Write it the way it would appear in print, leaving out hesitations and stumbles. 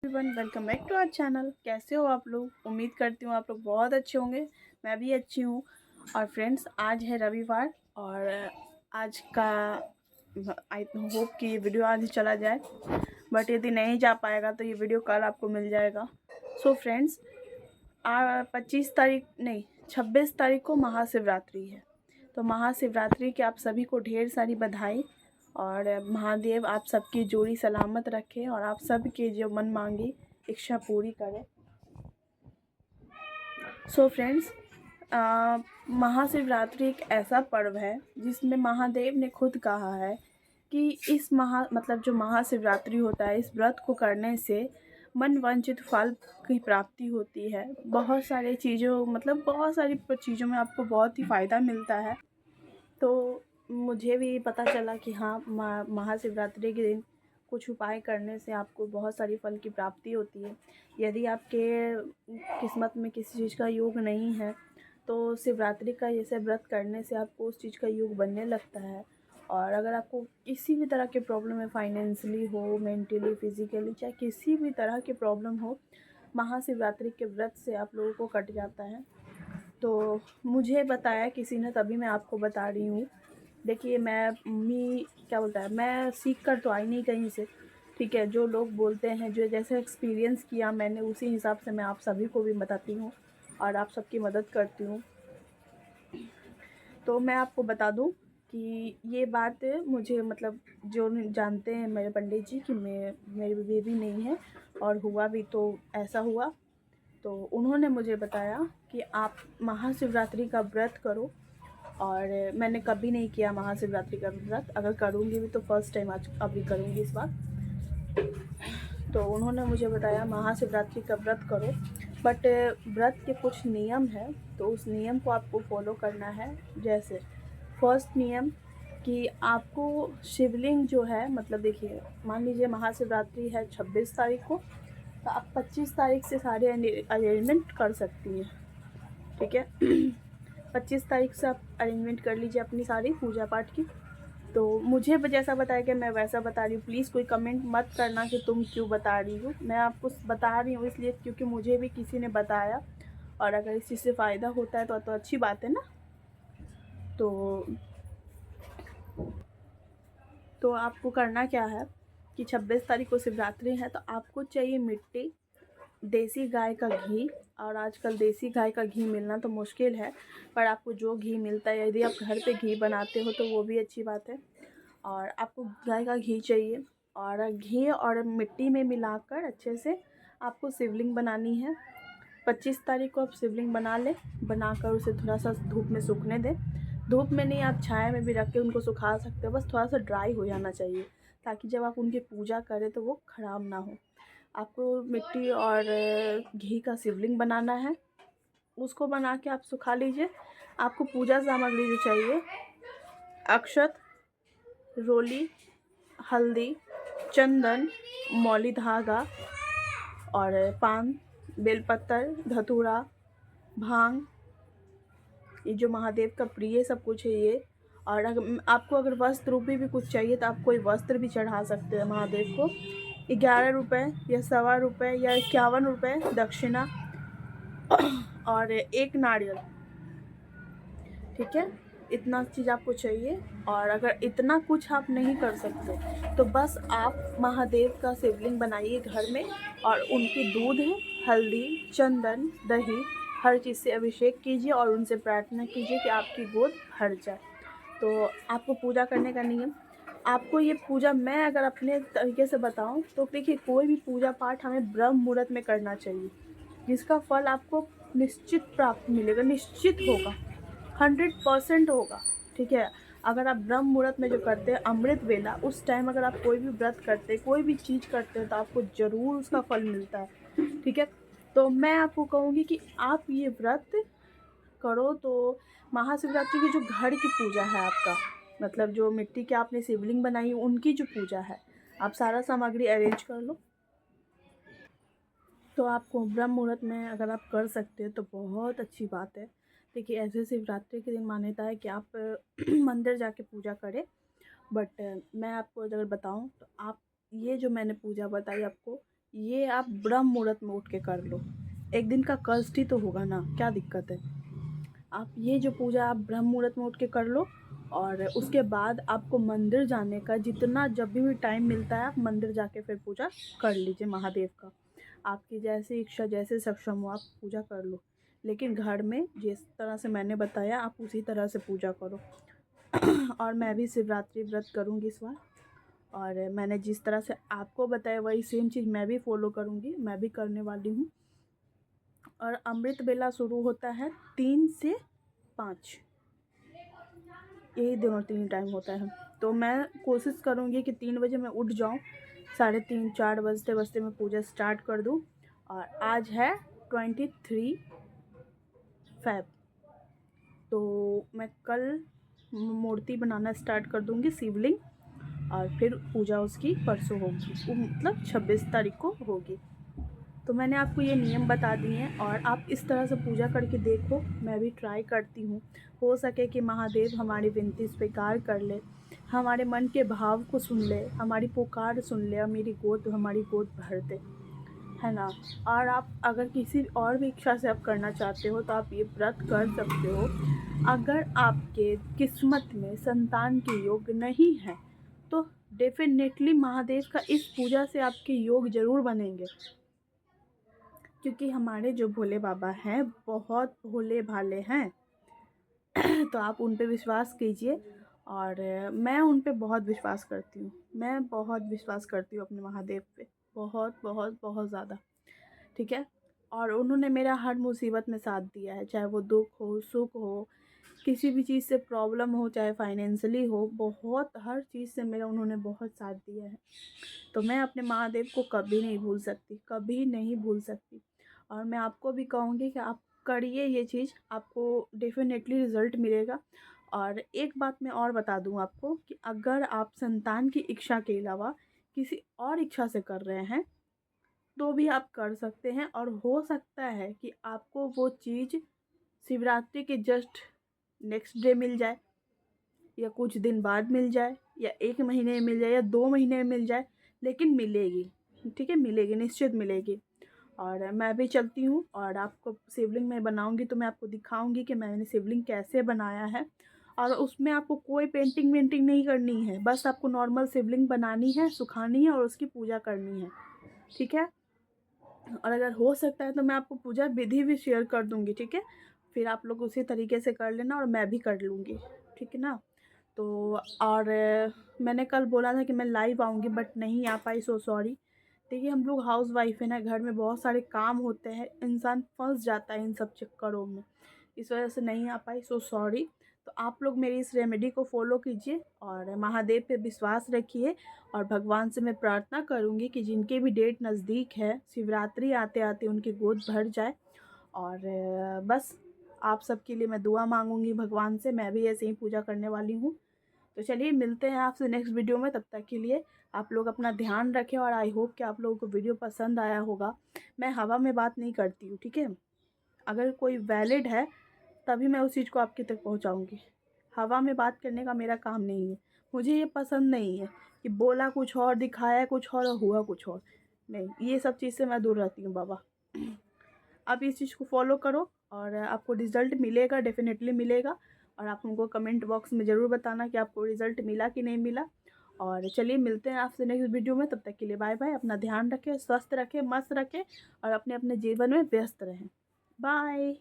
Everyone, welcome back to our channel. कैसे हो आप लोग? उम्मीद करती हूँ आप लोग बहुत अच्छे होंगे। मैं भी अच्छी हूँ। और फ्रेंड्स, आज है रविवार और आज का आई होप कि ये वीडियो आज ही चला जाए, बट यदि नहीं जा पाएगा तो ये वीडियो कल आपको मिल जाएगा। सो फ्रेंड्स, 26 तारीख को महाशिवरात्रि है। तो महाशिवरात्रि की आप सभी को ढेर सारी बधाई। और महादेव आप सबकी जोड़ी सलामत रखे और आप सबके जो मन मांगी इच्छा पूरी करे। सो फ्रेंड्स, महाशिवरात्रि एक ऐसा पर्व है जिसमें महादेव ने खुद कहा है कि इस जो महाशिवरात्रि होता है, इस व्रत को करने से मन वांछित फल की प्राप्ति होती है। बहुत सारी चीज़ों में आपको बहुत ही फ़ायदा मिलता है। तो मुझे भी पता चला कि हाँ, महाशिवरात्रि के दिन कुछ उपाय करने से आपको बहुत सारी फल की प्राप्ति होती है। यदि आपके किस्मत में किसी चीज़ का योग नहीं है तो शिवरात्रि का जैसे व्रत करने से आपको उस चीज़ का योग बनने लगता है। और अगर आपको किसी भी तरह के प्रॉब्लम है, फाइनेंशियली हो, मेंटली, फिजिकली, चाहे किसी भी तरह की प्रॉब्लम हो, महाशिवरात्रि के व्रत से आप लोगों को कट जाता है। तो मुझे बताया किसी ने, तभी मैं आपको बता रही हूँ। देखिए, मैं सीख कर तो आई नहीं कहीं से, ठीक है। जो लोग बोलते हैं, जो जैसे एक्सपीरियंस किया मैंने, उसी हिसाब से मैं आप सभी को भी बताती हूँ और आप सबकी मदद करती हूँ। तो मैं आपको बता दूँ कि ये बात मुझे जो जानते हैं मेरे पंडित जी कि मेरी बेबी नहीं है और हुआ भी तो ऐसा हुआ, तो उन्होंने मुझे बताया कि आप महाशिवरात्रि का व्रत करो। और मैंने कभी नहीं किया महाशिवरात्रि का व्रत, अगर करूँगी भी तो फर्स्ट टाइम आज अभी करूँगी इस बार। तो उन्होंने मुझे बताया महाशिवरात्रि का व्रत करो, बट व्रत के कुछ नियम हैं, तो उस नियम को आपको फॉलो करना है। जैसे फर्स्ट नियम कि आपको शिवलिंग जो है, देखिए, मान लीजिए महाशिवरात्रि है 26 तारीख को, तो आप 25 तारीख से सारे अरेंजमेंट कर सकती हैं, ठीक है। 25 तारीख से आप अरेंजमेंट कर लीजिए अपनी सारी पूजा पाठ की। तो मुझे जैसा बताया कि मैं वैसा बता रही हूँ। प्लीज़ कोई कमेंट मत करना कि तुम क्यों बता रही हो। मैं आपको बता रही हूँ इसलिए क्योंकि मुझे भी किसी ने बताया, और अगर इस चीज़ से फ़ायदा होता है तो अच्छी बात है ना। तो आपको करना क्या है कि 26 तारीख को शिवरात्रि है, तो आपको चाहिए मिट्टी, देसी गाय का घी। और आजकल देसी गाय का घी मिलना तो मुश्किल है, पर आपको जो घी मिलता है, यदि आप घर पे घी बनाते हो तो वो भी अच्छी बात है। और आपको गाय का घी चाहिए, और घी और मिट्टी में मिलाकर अच्छे से आपको शिवलिंग बनानी है। 25 तारीख को आप शिवलिंग बनाकर उसे थोड़ा सा धूप में सूखने दें। धूप में नहीं, आप छाया में भी रख के उनको सुखा सकते हो, बस थोड़ा सा ड्राई हो जाना चाहिए, ताकि जब आप उनकी पूजा करें तो वो ख़राब ना हो। आपको मिट्टी और घी का शिवलिंग बनाना है, उसको बना के आप सुखा लीजिए। आपको पूजा सामग्री जो चाहिए, अक्षत, रोली, हल्दी, चंदन, मौली धागा और पान, बेलपत्र, धतूरा, भांग, ये जो महादेव का प्रिय सब कुछ है ये। और अगर वस्त्र रूपी भी कुछ चाहिए तो आप कोई वस्त्र भी चढ़ा सकते हैं महादेव को। 11 रुपये या 1.25 रुपये या 51 रुपये दक्षिणा और एक नारियल, ठीक है। इतना चीज़ आपको चाहिए। और अगर इतना कुछ आप नहीं कर सकते तो बस आप महादेव का शिवलिंग बनाइए घर में, और उनकी दूध, हल्दी, चंदन, दही, हर चीज़ से अभिषेक कीजिए और उनसे प्रार्थना कीजिए कि आपकी गोद भर जाए। तो आपको पूजा करने का नियम, आपको ये पूजा मैं अगर अपने तरीके से बताऊं तो देखिए, कोई भी पूजा पाठ हमें ब्रह्म मुहूर्त में करना चाहिए, जिसका फल आपको निश्चित प्राप्त मिलेगा, निश्चित होगा, 100% होगा, ठीक है। अगर आप ब्रह्म मुहूर्त में जो करते हैं, अमृत वेला, उस टाइम अगर आप कोई भी व्रत करते हैं, कोई भी चीज़ करते हैं, तो आपको ज़रूर उसका फल मिलता है, ठीक है। तो मैं आपको कहूँगी कि आप ये व्रत करो। तो महाशिवरात्रि की जो घर की पूजा है आपका, जो मिट्टी के आपने शिवलिंग बनाई है उनकी जो पूजा है, आप सारा सामग्री अरेंज कर लो। तो आपको ब्रह्म मुहूर्त में अगर आप कर सकते हैं तो बहुत अच्छी बात है। देखिए, ऐसे शिवरात्रि के दिन मान्यता है कि आप मंदिर जाके पूजा करें, बट मैं आपको अगर बताऊं तो आप ये जो मैंने पूजा बताई आपको, ये आप ब्रह्म मुहूर्त में उठ के कर लो। एक दिन का कष्ट ही तो होगा ना, क्या दिक्कत है। आप ये जो पूजा आप ब्रह्म मुहूर्त में उठ के कर लो, और उसके बाद आपको मंदिर जाने का जितना जब भी टाइम मिलता है आप मंदिर जाके फिर पूजा कर लीजिए महादेव का। आपकी जैसी इच्छा, जैसे सक्षम हो आप पूजा कर लो, लेकिन घर में जिस तरह से मैंने बताया आप उसी तरह से पूजा करो। और मैं भी शिवरात्रि व्रत करूँगी इस बार, और मैंने जिस तरह से आपको बताया वही सेम चीज़ मैं भी फॉलो करूँगी, मैं भी करने वाली हूँ। और अमृत बेला शुरू होता है 3 से 5, यही दोनों 3 टाइम होता है। तो मैं कोशिश करूँगी कि 3 बजे मैं उठ जाऊँ, 3:30-4 बजते बजते मैं पूजा स्टार्ट कर दूँ। और आज है 23 फ़रवरी, तो मैं कल मूर्ति बनाना स्टार्ट कर दूँगी, शिवलिंग, और फिर पूजा उसकी परसों होगी, मतलब 26 तारीख को होगी। तो मैंने आपको ये नियम बता दिए हैं, और आप इस तरह से पूजा करके देखो, मैं भी ट्राई करती हूँ। हो सके कि महादेव हमारी विनती स्वीकार कर ले, हमारे मन के भाव को सुन ले, हमारी पुकार सुन ले, और हमारी गोद भर दे, है ना। और आप अगर किसी और भी इच्छा से आप करना चाहते हो तो आप ये व्रत कर सकते हो। अगर आपके किस्मत में संतान के योग नहीं है तो डेफिनेटली महादेव का इस पूजा से आपके योग ज़रूर बनेंगे, क्योंकि हमारे जो भोले बाबा हैं बहुत भोले भाले हैं। तो आप उन पे विश्वास कीजिए, और मैं उन पे बहुत विश्वास करती हूँ, मैं बहुत विश्वास करती हूँ अपने महादेव पे, बहुत बहुत बहुत ज़्यादा, ठीक है। और उन्होंने मेरा हर मुसीबत में साथ दिया है, चाहे वो दुख हो, सुख हो, किसी भी चीज़ से प्रॉब्लम हो, चाहे फाइनेंशियली हो, बहुत हर चीज़ से मेरा उन्होंने बहुत साथ दिया है। तो मैं अपने महादेव को कभी नहीं भूल सकती, कभी नहीं भूल सकती। और मैं आपको भी कहूँगी कि आप करिए ये चीज़, आपको डेफिनेटली रिज़ल्ट मिलेगा। और एक बात मैं और बता दूँ आपको कि अगर आप संतान की इच्छा के अलावा किसी और इच्छा से कर रहे हैं तो भी आप कर सकते हैं, और हो सकता है कि आपको वो चीज़ शिवरात्रि के जस्ट नेक्स्ट डे मिल जाए, या कुछ दिन बाद मिल जाए, या 1 महीने में मिल जाए, या 2 महीने में मिल जाए, लेकिन मिलेगी, ठीक है, मिलेगी, निश्चित मिलेगी। और मैं भी चलती हूँ, और आपको शिवलिंग मैं बनाऊँगी तो मैं आपको दिखाऊँगी कि मैंने शिवलिंग कैसे बनाया है। और उसमें आपको कोई पेंटिंग वेंटिंग नहीं करनी है, बस आपको नॉर्मल शिवलिंग बनानी है, सुखानी है, और उसकी पूजा करनी है, ठीक है। और अगर हो सकता है तो मैं आपको पूजा विधि भी शेयर कर दूँगी, ठीक है। फिर आप लोग उसी तरीके से कर लेना, और मैं भी कर लूँगी, ठीक है ना। तो और मैंने कल बोला था कि मैं लाइव आऊँगी, बट नहीं आ पाई, सो सॉरी। देखिए हम लोग हाउस वाइफ है ना, घर में बहुत सारे काम होते हैं, इंसान फंस जाता है इन सब चक्करों में, इस वजह से नहीं आ पाई, सो सॉरी। तो आप लोग मेरी इस रेमेडी को फॉलो कीजिए, और महादेव पे विश्वास रखिए। और भगवान से मैं प्रार्थना करूँगी कि जिनके भी डेट नज़दीक है, शिवरात्रि आते आते उनकी गोद भर जाए। और बस आप सबके लिए मैं दुआ मांगूंगी भगवान से, मैं भी ऐसे ही पूजा करने वाली हूँ। तो चलिए मिलते हैं आपसे नेक्स्ट वीडियो में, तब तक के लिए आप लोग अपना ध्यान रखें, और आई होप कि आप लोगों को वीडियो पसंद आया होगा। मैं हवा में बात नहीं करती हूँ, ठीक है। अगर कोई वैलिड है तभी मैं उस चीज़ को आपके तक पहुँचाऊँगी, हवा में बात करने का मेरा काम नहीं है। मुझे ये पसंद नहीं है कि बोला कुछ और, दिखाया कुछ और हुआ कुछ और, नहीं, ये सब चीज़ से मैं दूर रहती हूँ बाबा। आप इस चीज़ को फॉलो करो, और आपको रिज़ल्ट मिलेगा, डेफिनेटली मिलेगा। और आप हमको कमेंट बॉक्स में ज़रूर बताना कि आपको रिज़ल्ट मिला कि नहीं मिला। और चलिए मिलते हैं आपसे नेक्स्ट वीडियो में, तब तक के लिए बाय बाय। अपना ध्यान रखें, स्वस्थ रखें, मस्त रखें, और अपने अपने जीवन में व्यस्त रहें। बाय।